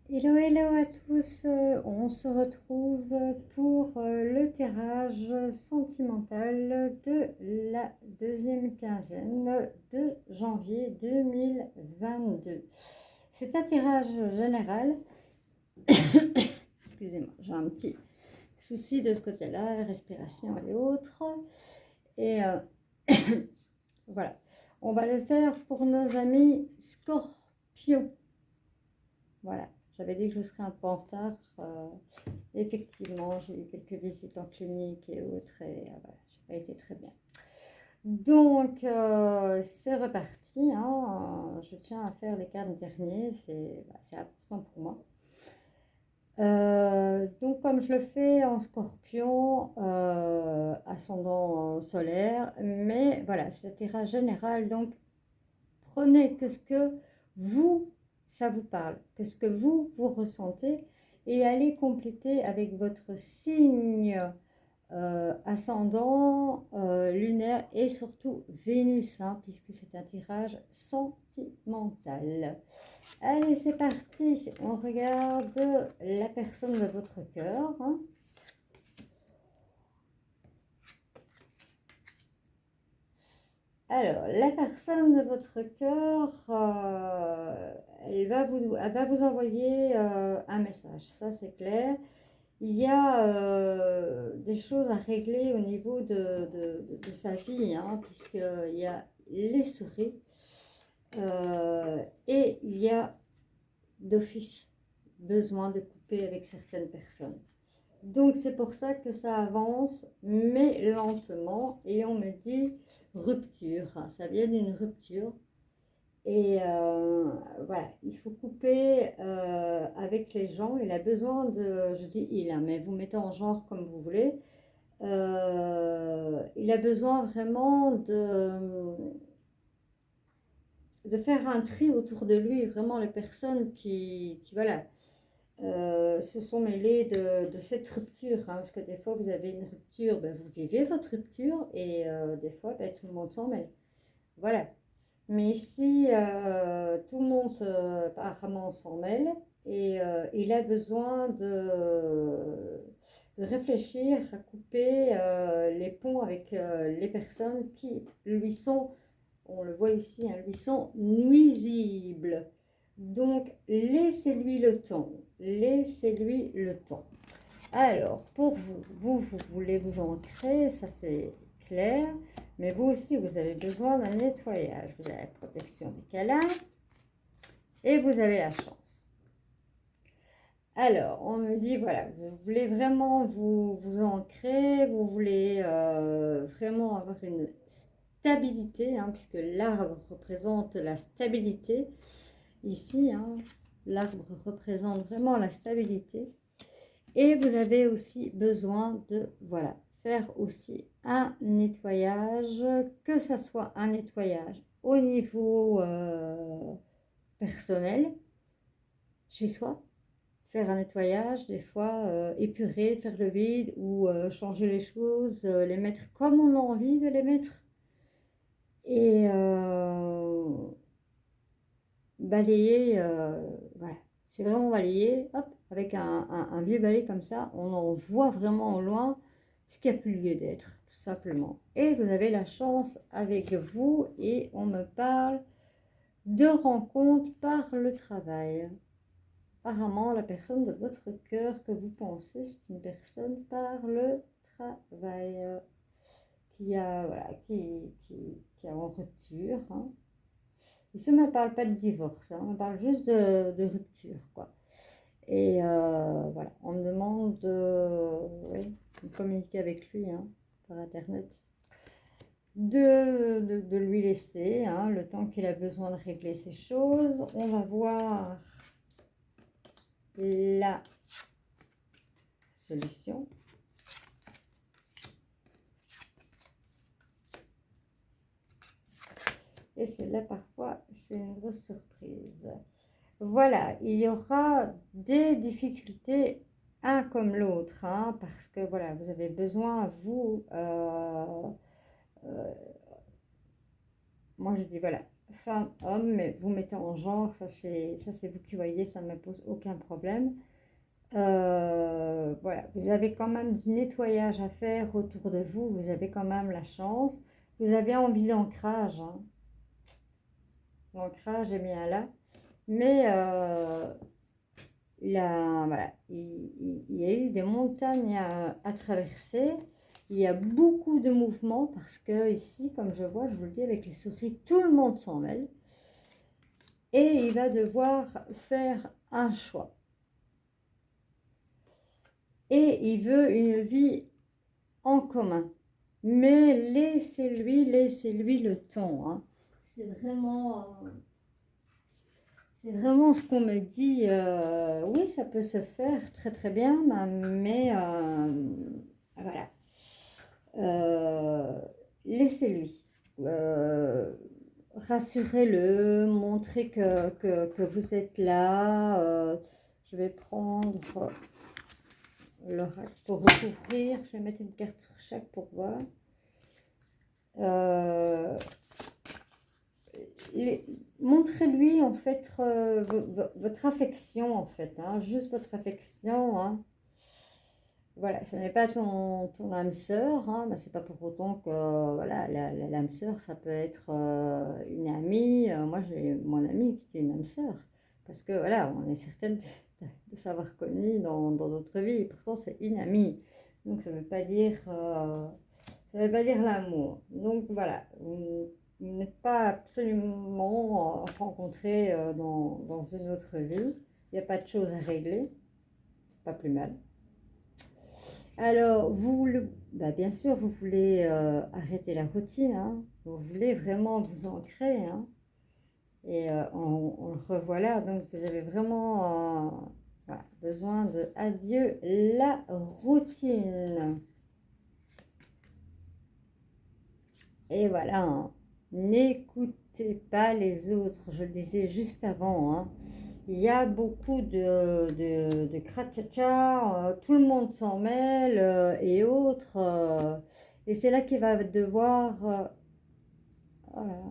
Hello, hello à tous, on se retrouve pour le tirage sentimental de la deuxième quinzaine de janvier 2022. C'est un tirage général. Excusez-moi, j'ai un petit souci de ce côté-là, respiration et autres. Et voilà, on va le faire pour nos amis scorpions. Voilà, j'avais dit que je serais un peu en retard. Effectivement, j'ai eu quelques visites en clinique et autres, et voilà, j'ai pas été très bien. Donc, c'est reparti, hein. Je tiens à faire les 4 derniers, c'est important pour moi. Donc, comme je le fais en scorpion, ascendant solaire, mais voilà, c'est un tirage général, donc prenez que ce que vous, ça vous parle, que ce que vous ressentez, et allez compléter avec votre signe ascendant, lunaire et surtout Vénus, hein, puisque c'est un tirage sentimental. Allez, c'est parti, on regarde la personne de votre cœur, hein. Alors, la personne de votre cœur, elle va vous envoyer un message, ça c'est clair. Il y a des choses à régler au niveau de sa vie, hein, puisqu'il y a les souris et il y a d'office besoin de couper avec certaines personnes. Donc c'est pour ça que ça avance, mais lentement, et on me dit rupture, hein, ça vient d'une rupture. Et voilà, il faut couper avec les gens. Il a besoin de, je dis il, hein, mais vous mettez en genre comme vous voulez. Il a besoin vraiment de faire un tri autour de lui, vraiment les personnes qui voilà, se sont mêlées de cette rupture, hein, parce que des fois vous avez une rupture, ben, vous vivez votre rupture, et des fois ben, tout le monde s'en mêle. Voilà. Mais ici, tout le monde apparemment s'en mêle, et il a besoin de réfléchir à couper les ponts avec les personnes qui lui sont, on le voit ici, hein, lui sont nuisibles. Donc, laissez-lui le temps. Laissez-lui le temps. Alors, pour vous, vous voulez vous ancrer, ça c'est clair. Mais vous aussi, vous avez besoin d'un nettoyage. Vous avez la protection des câlins et vous avez la chance. Alors, on me dit, voilà, vous voulez vraiment vous ancrer, vous voulez vraiment avoir une stabilité, hein, puisque l'arbre représente la stabilité. Ici, hein, l'arbre représente vraiment la stabilité. Et vous avez aussi besoin de, voilà, faire aussi un nettoyage, que ce soit un nettoyage au niveau personnel, chez soi, faire un nettoyage, des fois épurer, faire le vide ou changer les choses, les mettre comme on a envie de les mettre. Et balayer, voilà, c'est vraiment balayer, hop, avec un vieux balai comme ça, on en voit vraiment au loin ce qui a plus lieu d'être, tout simplement. Et vous avez la chance avec vous, et on me parle de rencontres par le travail. Apparemment, la personne de votre cœur que vous pensez, c'est une personne par le travail qui a, voilà, qui est en rupture, hein. Ici, on ne parle pas de divorce, hein, on parle juste de rupture, quoi. Et voilà, on me demande oui, de communiquer avec lui, hein, par Internet, de lui laisser, hein, le temps qu'il a besoin de régler ces choses. On va voir la solution. Et celle-là, parfois, c'est une grosse surprise. Voilà, il y aura des difficultés, un comme l'autre, hein, parce que voilà, vous avez besoin, vous, moi je dis voilà, femme, homme, mais vous mettez en genre, ça c'est vous qui voyez, ça ne me pose aucun problème. Voilà, vous avez quand même du nettoyage à faire autour de vous, vous avez quand même la chance. Vous avez envie d'ancrage, hein. L'ancrage est bien là, mais voilà, il y a eu des montagnes à traverser. Il y a beaucoup de mouvements parce que ici, comme je vois, je vous le dis avec les souris, tout le monde s'en mêle. Et il va devoir faire un choix. Et il veut une vie en commun. Mais laissez-lui le temps, hein. C'est vraiment ce qu'on me dit. Oui, ça peut se faire très très bien, mais voilà. Euh, Laissez-lui. Euh, Rassurez-le, montrez que vous êtes là. Je vais prendre l'oracle pour recouvrir. Je vais mettre une carte sur chaque pour voir. Euh, Montrez-lui en fait votre affection en fait, hein, juste votre affection, hein. Voilà, ce n'est pas ton âme sœur, hein, mais c'est pas pour autant que voilà, l'âme sœur, ça peut être une amie. Moi, j'ai mon amie qui était une âme sœur, parce que voilà, on est certaine de s'avoir connue dans d'autres vies. Et pourtant, c'est une amie, donc ça veut pas dire l'amour. Donc voilà, vous n'êtes pas absolument rencontrés dans une autre vie. Il n'y a pas de choses à régler, c'est pas plus mal. Alors, bien sûr, vous voulez arrêter la routine, hein. Vous voulez vraiment vous ancrer, hein. Et on le revoit là, donc vous avez vraiment voilà, besoin de adieu la routine. Et voilà, hein. N'écoutez pas les autres, je le disais juste avant, hein. Il y a beaucoup de cratcha, tout le monde s'en mêle et autres. Et c'est là qu'il va devoir... voilà.